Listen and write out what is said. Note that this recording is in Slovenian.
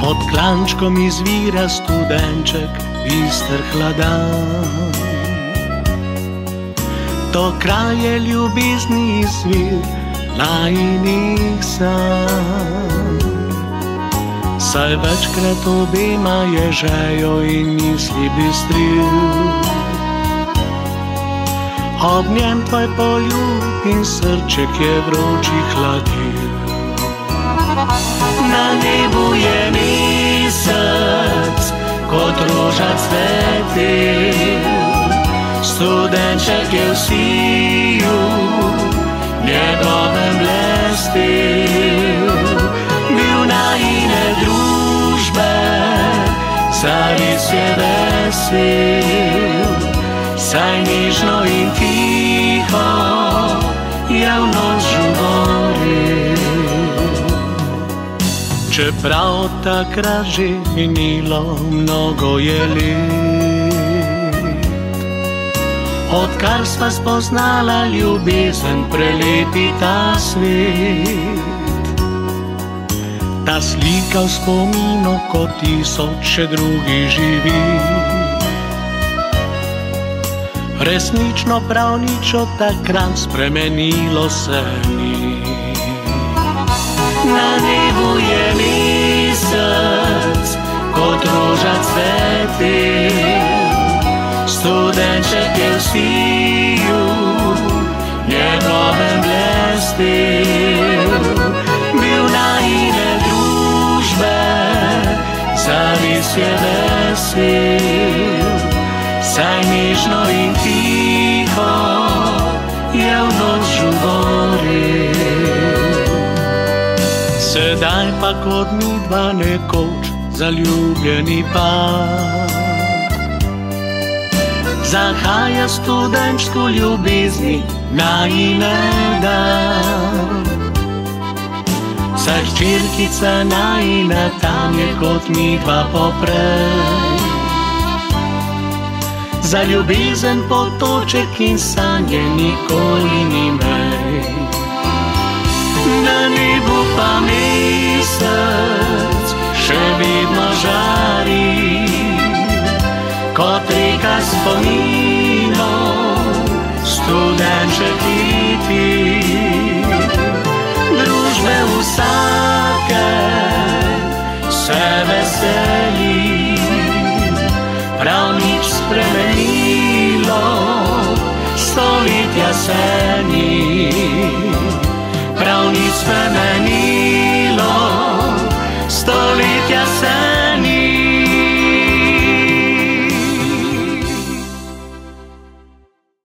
Pod klančkom izvira studenček bister hladan. To kraj je ljubezni izvir najinih sanj. Saj večkrat obema je žejo in misli bistril. Ob njem tvoj poljub in srček je vroči hladil. Na nebu je mesec, kot roža cvetel. Studenček je v siju, njegovem blestel. Bil najine družbe, zares je vesel. Saj nežno in tiho je v noč žuvoril. Čeprav takrat že minilo mnogo je let, odkar sva spoznala ljubezen, prelepi ta svet. Ta slika v spominu kot tisoče drugih živi. Resnično prav nič od takrat spremenilo se ni. Na nebu je mesec, kot roža cvetel. Studenček je v siju, njegovem blestel. Bil najine družbe, zares je vesel. Saj nežno in tiho je v noč žuvoril. Sedaj pa kot midva nekoč zaljubljeni par, zahaja studenčko ljubezni najine dan. Saj hčerkica najina tam je kot midva poprej. Za ljubezen potoček in sanje nikoli ni mej. Na nebu pa mesec še vedno žari, kot reka spominov, studenček leti. Družbe vsake se veseli, prav nič spremenilo, stoletja se ni.